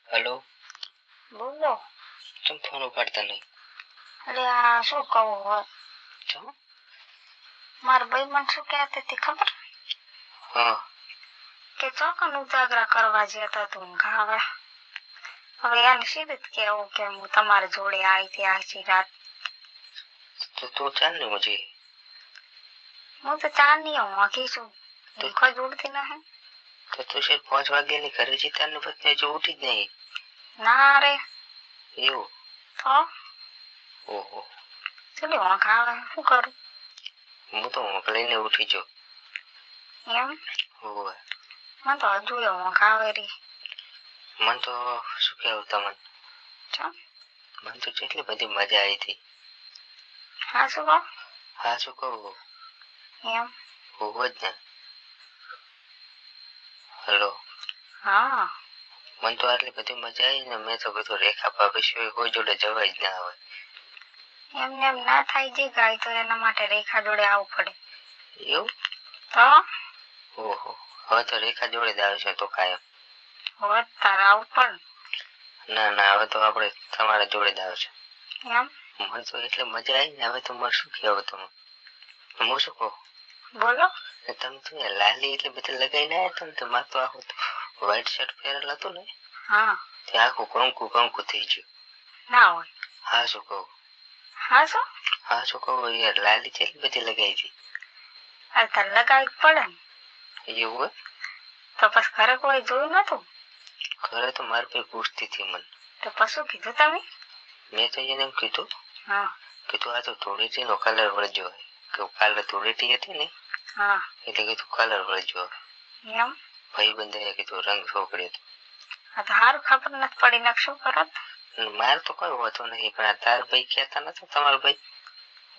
Hello बोलो। तुम phone उपाड़ता नहीं। अरे आ शू कहूं हो क्यों? मार भाई मन शू कहते थी खबर हाँ के ચોકન ઉજાગરા કરવા જતા તું ગાવે હવે એને સીધું કેવું કે હું તમારી જોડે આવી હતી આખી રાત तो तू चाल नहीं मुझे હું તો ચાંદની હું આખી છું કોઈ જોડતી નહીં तो तू शायद 5 वागे नहीं करे जी ताने पत्नी जो उठी જ नहीं ના રે એવું તો ओहो ચલી હું ગાવે શું કરું હું તો મોકલીને ઉઠી જો એમ ઓવે મને તો હજુ હું ગાવે રી मन तो શું કહેવું તમને ચમ मन तो કેટલી બધી મજા આવી હતી હા શું કહો હા શું કહું એમ હોવો જ ને હેલો હા मन तो આટલી બધી મજા આવી ને મેં તો કીધું રેખા ભાભી સિવાય કોઈ જોડે જવાય જ ના આવે એમને એમ ના થાય જે ગાય તો એના માટે રેખા જોડે આવવું પડે એવું તો ઓહો હવે તો રેખા જોડે જ આવે છે તો કાયમ હવે તારે આવવું પડે ના ના હવે તો આપણે તમારા જોડે જ આવે છે એમ મને તો એટલે મજા આવી ને હવે તો મારે શું કહેવું તમે હું શું કહું બોલો તમે તો લાલી એટલે બધી લગાઈને આવ્યા હતા ને તો મારે તો આખું વ્હાઈટ શર્ટ પહેરેલ હતું ને હા તે આખું કંકુ કંકુ થઈ ગયું ના હોય હા શું કહું હા શું યાર લાલી છે બધી લગાવી હતી અરે તારે લગાવી પડે ને એવું હોય તો પછી ઘરે કોઈ જોયું નતું ઘરે તો મારી ભાઈ પૂછતી હતી મને તો પછી કીધું તમે મેં તો એને એમ કીધું હા કીધું આ તો ધૂળેટીનો કલર વળજો કે કાલે ધૂળેટી હતી ને હા એટલે કીધું કલર વળજો એમ ભાઈ બંધાએ કીધું રંગ છોકરી હતો આ તો સારું ખબર નથી પડી ને શું કરત મારે તો કોઈ હોતો નહીં પણ આ તાર ભાઈ કહેતા નતો તમારો ભાઈ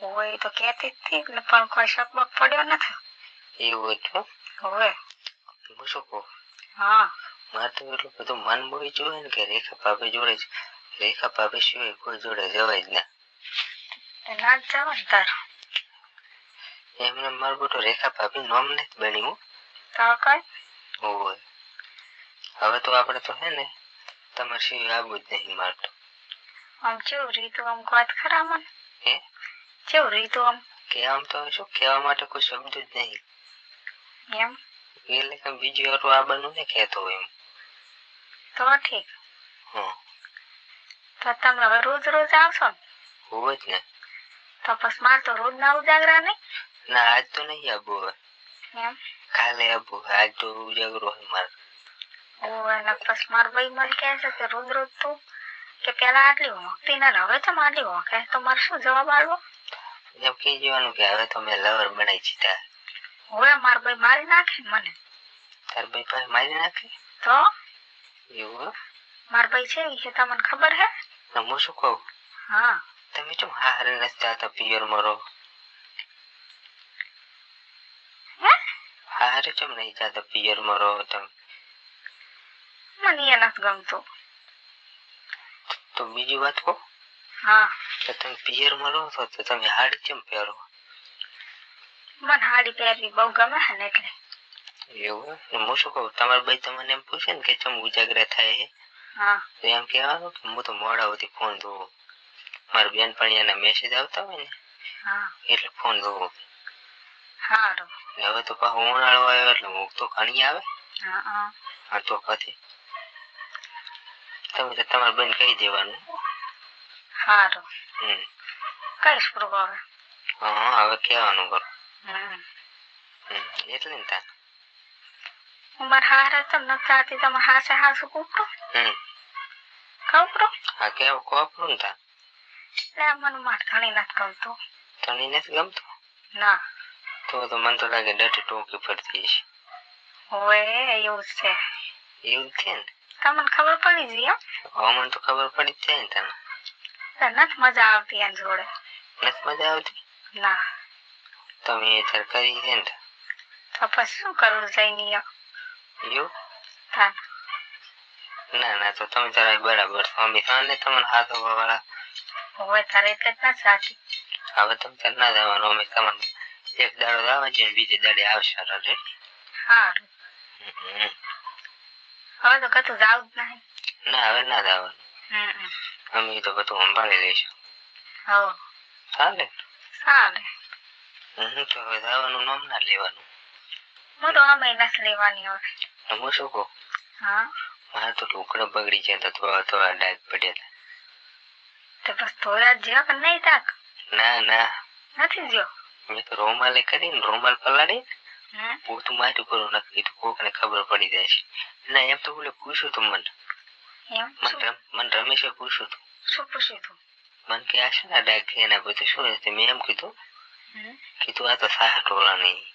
હોય તો કહેતી જ હતી ને પણ કોઈ શકબક પડ્યો નથી એવું હતું હોય હું શું કહું હા મારે તો એટલું બધું મન બોઈ જોયું ને કે રેખા ભાભી જોડે જ રેખા ભાભી સિવાય કોઈ જોડે જવાય જ ના ના જ જવાય ને તાર એમને મારું બધું રેખા ભાભી નોમ નથી બન્યું તો કઈ હોય હવે તો આપણે તો હે ને તમારે સિવાય આવવું જ નહીં મારતો આમ કેવું રીતું આમ વાત ખરા મને હે કેવું રીતું આમ કે આમ તો શું કહેવા માટે કોઈ શબ્દ જ નહીં એમ એટલે કે બીજું હતું આ બનવું ને કહેતો એમ તો ઠીક હા તો તમે હવે રોજ રોજ આવશો ને હોય જ ને તો પછી મારે તો રોજ ના ઉજાગરા નહીં ના આજ તો નહીં આવું હવે એમ કાલે આવું આજ તો ઉજાગરો હોય મારે અને પછી મારા ભાઈ મને કહે છે કે રોજ રોજ તું કે પેલા આટલી હોંકતી ને હવે તો આટલી હોંકે તો મારે શું જવાબ આપવો એમ કહી જવાનું કે હવે તો મેં લવર બનાવી દીધા હવે મારા ભાઈ મારી નાખે ને મને તાર ભાઈ પાસે મારી નાખે તો એવું મારા ભાઈ છે એ તમને ખબર હે હું શું કહું હા તમે ચમ હારે નથી જતા પિયર મરો હે હારે ચમ નહીં જતા પિયર મરો તમે મને એ નથી ગમતું તો બીજી વાત કહો હા તો તમે પિયર મરો છો તો તમે હાડી ચમ પહેરો મને સાડી પહેરવી બહુ ગમે છે ને એટલે એવું હું શું કહું તમારા ભાઈ તમને એમ પૂછે ને કે ચમ ઉજાગરા થાય હે હા તો એમ કહેવાનું કે હું તો મોડા સુધી ફોન જોઉં મારા બેનપણીયાના મેસેજ આવતા હોય ને હા એટલે ફોન જોઉં સારું હવે તો પાછો ઉનાળો આવ્યો એટલે ઊંઘ તો ઘણી આવે હા હા હા તો પછી તમે તો તમારા બેન કહી દેવાનું સારું હમ કઈશ પ્રૂફ હવે હા હવે કહેવાનું કરો હમ એટલે ને તાર હું મારા હારે તો નથી ચાહતી તમે હાસે હાસુ કૂપરો કૂપરો હા કેવું કોપરું ને તાર એટલે મને મારે ઘણી નથી ગમતું તને નથી ગમતું ના તો મને તો લાગે ડટી ટોકી ફરતી છે હોય એવું જ છે એવું છે ને તમને ખબર પડી ગઈ હવે મને તો ખબર પડી જ જાય ને તને નથી મજા આવતી એની જોડે નથી મજા આવતી ના તમે એ તાર કરી છે ને તો પછી શું કરવું જઈને એવું તાર ના ના તો તમે તારા બરાબર છો અમે તને તમને હાથ વાળા હોય તારે એટલે જ ના સાચી હવે તમે તાર ના જવાનું અમે તમને એક દાડો આવે છે બીજે દાડે આવશે રે સારું હવે તો કતું જાવ જ નહીં ના હવે ના જવાનું. અમે તો બધું સંભાળી લઈશું. હો ચાલે. ચાલે. તો હવે જવાનું નામ ના લેવાનું. હું તો અમે નથી લેવાની હવે. હું શું કહું, હા મારે તો લુકડો બગડી જાય તો થોડા થોડા ડાઘ પડ્યા તો બસ ધોયા જ જ્યો કે નહીં તાક? હતા. ના નથી જ્યો. મેં તો રોમાલે કરીને રોમાલ પલાળી પોતું માથું કરું નથી કીધું કોકને ખબર પડી જાય છે. ના એમ તો બોલે પૂછ્યું તું મને. એમ મને રમેશે પૂછ્યું તું. શું પૂછ્યું તું? મને કે આ છે ને ડાઘ એના બધું શું હશે? મેં એમ કીધું આ તો સાહ ટોળા નહીં.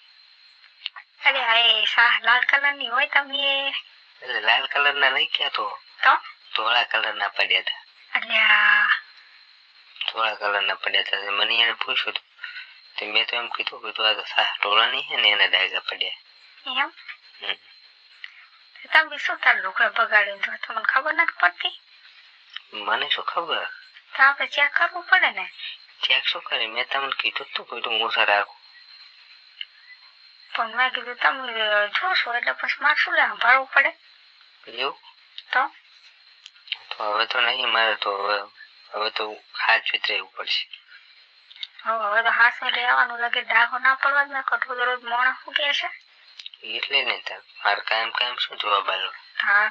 અરે આ શાહ લાલ કલર ની હોય તમે? એટલે લાલ કલર ના નહીં કહેતો, ધોળા કલર ના પડ્યા હતા. અલ્યા ધોળા કલર ના પડ્યા હતા. મને એને પૂછ્યું હતું મેં તો એમ કીધું આ તો સાહ ટોળા નહીં છે ને એના ડાઘા પડ્યા. એમ તમે શું તાર લુગડા બગાડ્યું તો તમને ખબર નથી પડતી? મને શું ખબર? તો આપણે ચેક કરવું પડે ને. ચેક શું કરે? મેં તમને કીધું તું કોઈ ઓછા રાખું. પણ મેં કીધું તમે જોશો એટલે પછી મારે શું લેવા ભરવું પડે. એવું તો હવે તો નહીં મારે તો હવે તો હાથ વિતરેવું પડશે. હવે તો હાથ ને લેવાનું લાગે ડાઘો ના પડવા જ ના કઠો દરરોજ મોણા શું કે છે એટલે નહીં તાર મારે કાયમ શું જવાબ આલો? હા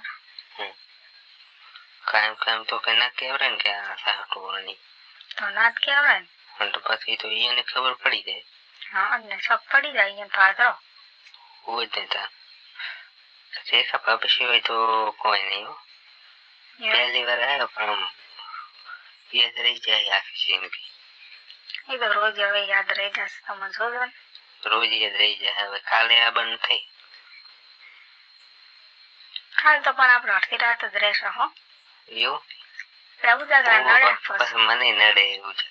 કાયમ તો કઈ ના કહેવાય ને કે આ સાહ ટોળા નહીં. તો ના જ કહેવાય ને. અને તો પછી તો એને ખબર પડી જાય. હા ને શક પડી જાય એમ ભાદરો હોય જ નહીં તાર. રેખા ભાભી સિવાય તો કોઈ નહીં હો. પહેલી વાર આવ્યો પણ આમ યાદ રહી જાય આખી જિંદગી. એ તો રોજ હવે યાદ રહી જશે તમે જોજો ને. રોજ યાદ રહી જાય. હવે કાલે આ બંધ થઈ. કાલ તો પણ આપણે અડધી રાત જ રહેશે હો. એવું ઉજાગરા નડે પછી મને નડે એવું છે.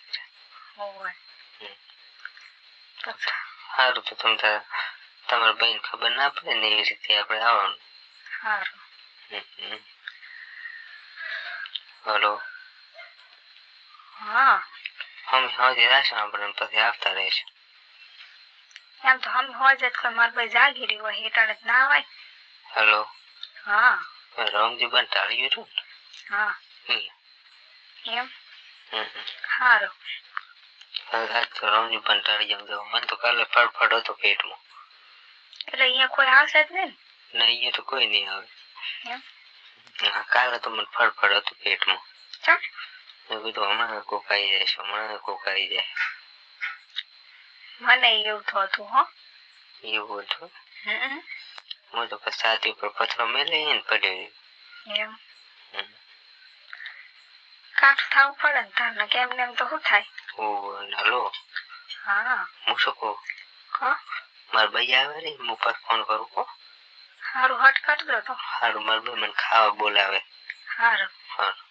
સારું તો તમારા બેન ખબર ના પડે ને એવી રીતે આપણે આવવાનું. સારું. હલો હા અમે હજી રાખશું આપણે પછી આવતા રહીશું. એમ તો અમે હોય જ કોઈ મારા ભાઈ જાગી રહ્યું હોય હેટાળે જ ના હોય. હલો હા રંગજી બન ટાળી ગયું હા એમ સારું. આજ તો રંગજી બન ટાળી જાઉં. મને તો કાલે ફડફડ હતો પેટમાં. એટલે અહીંયા કોઈ આવશે જ નહીં ને? ના અહીંયા તો કોઈ નહીં આવે. એમ કાલે તો મને ફડફડ હતું પેટમાં. ચમ મેં કીધું હમણાં કોક આવી જાય છે હમણાં કોક આવી જાય. મને એવું થતું હો. એવું હતું. હું તો પછી છાતી ઉપર પથરો મેલે ને પડ્યો. એમ કાઠું થવું પડે ને તારને કેમ ને એમ તો શું થાય. હલો હા હું શું કહું, મારા ભાઈ આવે ને હું પાછો ફોન કરું કો. સારું હટ કરજો તો. સારું મારા ભાઈ મને ખાવા બોલાવે. સારું સારું.